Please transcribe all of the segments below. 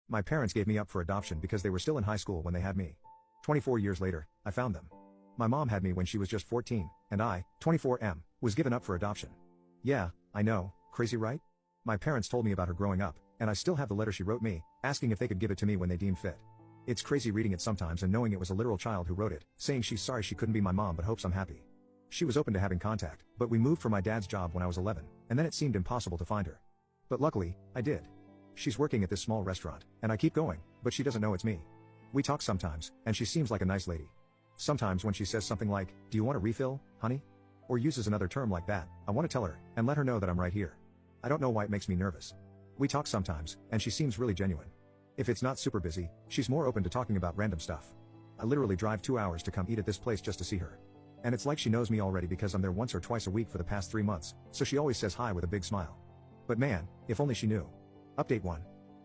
My parents gave me up for adoption because they were still in high school when they had me. 24 years later, I found them. My mom had me when she was just 14, and I, 24M, was given up for adoption. Yeah, I know, crazy right? My parents told me about her growing up, and I still have the letter she wrote me, asking if they could give it to me when they deemed fit. It's crazy reading it sometimes and knowing it was a literal child who wrote it, saying she's sorry she couldn't be my mom but hopes I'm happy. She was open to having contact, but we moved for my dad's job when I was 11, and then it seemed impossible to find her. But luckily, I did. She's working at this small restaurant, and I keep going, but she doesn't know it's me. We talk sometimes, and she seems like a nice lady. Sometimes when she says something like, "Do you want a refill, honey?" or uses another term like that, I want to tell her, and let her know that I'm right here. I don't know why it makes me nervous. We talk sometimes, and she seems really genuine. If it's not super busy, she's more open to talking about random stuff. I literally drive 2 hours to come eat at this place just to see her. And it's like she knows me already because I'm there once or twice a week for the past 3 months, so she always says hi with a big smile. But man, if only she knew. Update 1.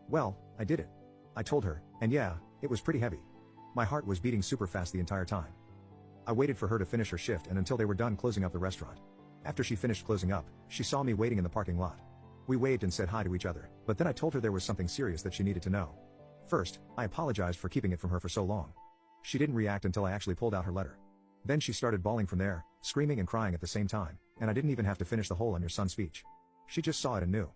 Well, I did it. I told her, and yeah, it was pretty heavy. My heart was beating super fast the entire time. I waited for her to finish her shift and until they were done closing up the restaurant. After she finished closing up, she saw me waiting in the parking lot. We waved and said hi to each other, but then I told her there was something serious that she needed to know. First, I apologized for keeping it from her for so long. She didn't react until I actually pulled out her letter. Then she started bawling from there, screaming and crying at the same time, and I didn't even have to finish the whole "I'm your son" speech. She just saw it and knew.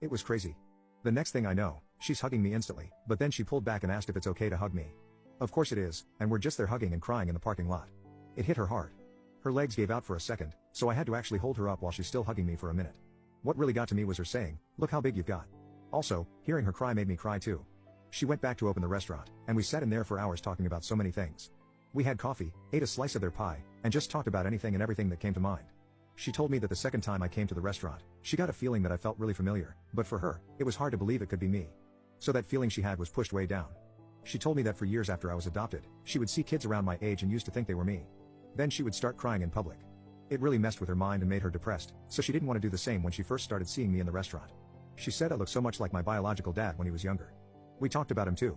It was crazy. The next thing I know, she's hugging me instantly, but then she pulled back and asked if it's okay to hug me. Of course it is, and we're just there hugging and crying in the parking lot. It hit her hard. Her legs gave out for a second, so I had to actually hold her up while she's still hugging me for a minute. What really got to me was her saying, "Look how big you've got." Also, hearing her cry made me cry too. She went back to open the restaurant, and we sat in there for hours talking about so many things. We had coffee, ate a slice of their pie, and just talked about anything and everything that came to mind. She told me that the second time I came to the restaurant, she got a feeling that I felt really familiar, but for her, it was hard to believe it could be me. So that feeling she had was pushed way down. She told me that for years after I was adopted, she would see kids around my age and used to think they were me. Then she would start crying in public. It really messed with her mind and made her depressed, so she didn't want to do the same when she first started seeing me in the restaurant. She said I looked so much like my biological dad when he was younger. We talked about him too.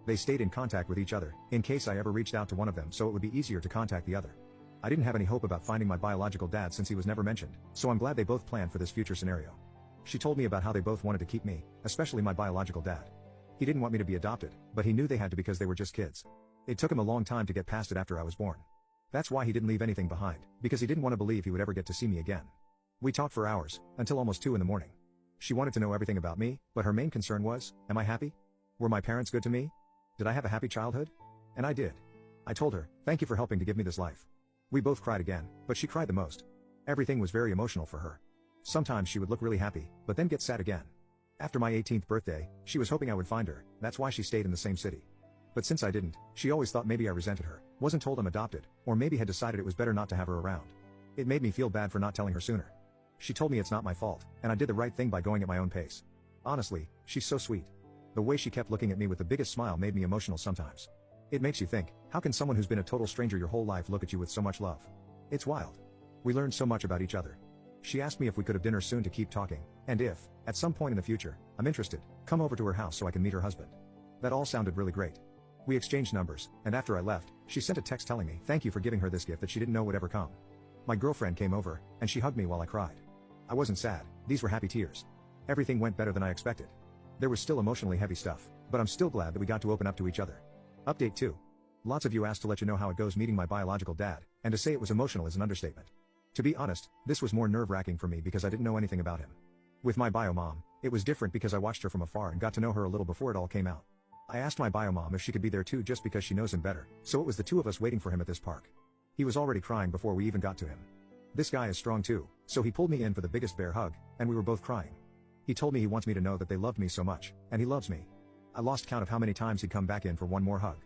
They stayed in contact with each other, in case I ever reached out to one of them so it would be easier to contact the other. I didn't have any hope about finding my biological dad since he was never mentioned, so I'm glad they both planned for this future scenario. She told me about how they both wanted to keep me, especially my biological dad. He didn't want me to be adopted, but he knew they had to because they were just kids. It took him a long time to get past it after I was born. That's why he didn't leave anything behind, because he didn't want to believe he would ever get to see me again. We talked for hours, until almost 2 in the morning. She wanted to know everything about me, but her main concern was, am I happy? Were my parents good to me? Did I have a happy childhood? And I did. I told her, thank you for helping to give me this life. We both cried again, but she cried the most. Everything was very emotional for her. Sometimes she would look really happy, but then get sad again. After my 18th birthday, she was hoping I would find her, that's why she stayed in the same city. But since I didn't, she always thought maybe I resented her, wasn't told I'm adopted, or maybe had decided it was better not to have her around. It made me feel bad for not telling her sooner. She told me it's not my fault, and I did the right thing by going at my own pace. Honestly, she's so sweet. The way she kept looking at me with the biggest smile made me emotional sometimes. It makes you think, how can someone who's been a total stranger your whole life look at you with so much love? It's wild. We learned so much about each other. She asked me if we could have dinner soon to keep talking, and if, at some point in the future, I'm interested, come over to her house so I can meet her husband. That all sounded really great. We exchanged numbers, and after I left, she sent a text telling me thank you for giving her this gift that she didn't know would ever come. My girlfriend came over, and she hugged me while I cried. I wasn't sad, these were happy tears. Everything went better than I expected. There was still emotionally heavy stuff, but I'm still glad that we got to open up to each other. Update 2. Lots of you asked to let you know how it goes meeting my biological dad, and to say it was emotional is an understatement. To be honest, this was more nerve-wracking for me because I didn't know anything about him. With my bio mom, it was different because I watched her from afar and got to know her a little before it all came out. I asked my bio mom if she could be there too just because she knows him better, so it was the two of us waiting for him at this park. He was already crying before we even got to him. This guy is strong too, so he pulled me in for the biggest bear hug, and we were both crying. He told me he wants me to know that they loved me so much, and he loves me. I lost count of how many times he'd come back in for one more hug.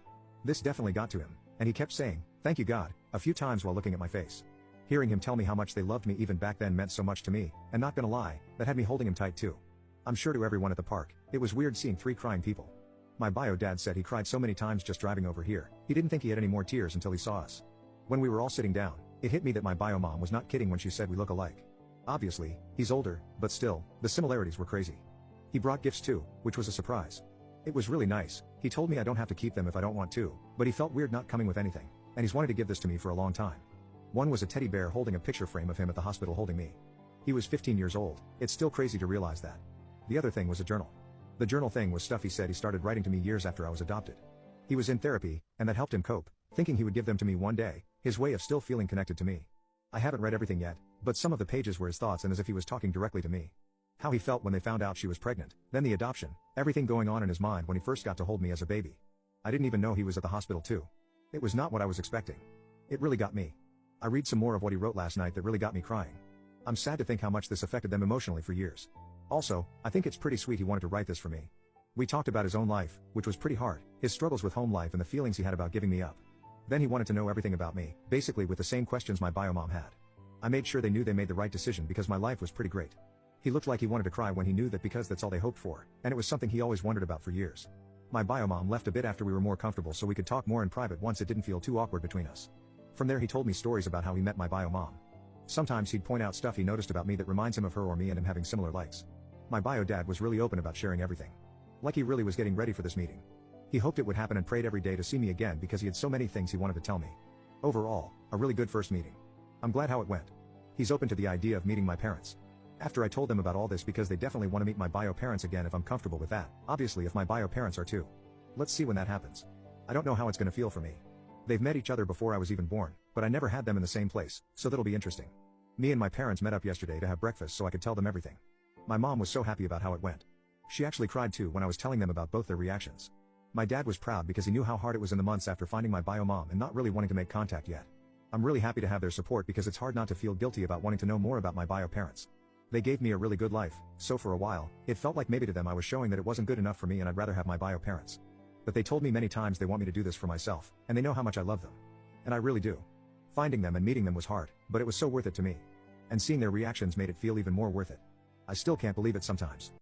This definitely got to him, and he kept saying, "Thank you God," a few times while looking at my face. Hearing him tell me how much they loved me even back then meant so much to me, and not gonna lie, that had me holding him tight too. I'm sure to everyone at the park, it was weird seeing 3 crying people. My bio dad said he cried so many times just driving over here, he didn't think he had any more tears until he saw us. When we were all sitting down, it hit me that my bio mom was not kidding when she said we look alike. Obviously, he's older, but still, the similarities were crazy. He brought gifts too, which was a surprise. It was really nice. He told me I don't have to keep them if I don't want to, but he felt weird not coming with anything, and he's wanted to give this to me for a long time. One was a teddy bear holding a picture frame of him at the hospital holding me. He was 15 years old, it's still crazy to realize that. The other thing was a journal. The journal thing was stuff he said he started writing to me years after I was adopted. He was in therapy, and that helped him cope, thinking he would give them to me one day, his way of still feeling connected to me. I haven't read everything yet, but some of the pages were his thoughts and as if he was talking directly to me. How he felt when they found out she was pregnant, then the adoption, everything going on in his mind when he first got to hold me as a baby. I didn't even know he was at the hospital too. It was not what I was expecting. It really got me. I read some more of what he wrote last night that really got me crying. I'm sad to think how much this affected them emotionally for years. Also, I think it's pretty sweet he wanted to write this for me. We talked about his own life, which was pretty hard, his struggles with home life and the feelings he had about giving me up. Then he wanted to know everything about me, basically with the same questions my bio mom had. I made sure they knew they made the right decision because my life was pretty great. He looked like he wanted to cry when he knew that because that's all they hoped for, and it was something he always wondered about for years. My bio mom left a bit after we were more comfortable so we could talk more in private once it didn't feel too awkward between us. From there he told me stories about how he met my bio mom. Sometimes he'd point out stuff he noticed about me that reminds him of her or me and him having similar likes. My bio dad was really open about sharing everything. Like he really was getting ready for this meeting. He hoped it would happen and prayed every day to see me again because he had so many things he wanted to tell me. Overall, a really good first meeting. I'm glad how it went. He's open to the idea of meeting my parents. After I told them about all this because they definitely want to meet my bio parents again if I'm comfortable with that, obviously if my bio parents are too. Let's see when that happens. I don't know how it's gonna feel for me. They've met each other before I was even born, but I never had them in the same place, so that'll be interesting. Me and my parents met up yesterday to have breakfast so I could tell them everything. My mom was so happy about how it went. She actually cried too when I was telling them about both their reactions. My dad was proud because he knew how hard it was in the months after finding my bio mom and not really wanting to make contact yet. I'm really happy to have their support because it's hard not to feel guilty about wanting to know more about my bio parents. They gave me a really good life, so for a while, it felt like maybe to them I was showing that it wasn't good enough for me and I'd rather have my bio parents. But they told me many times they want me to do this for myself, and they know how much I love them. And I really do. Finding them and meeting them was hard, but it was so worth it to me. And seeing their reactions made it feel even more worth it. I still can't believe it sometimes.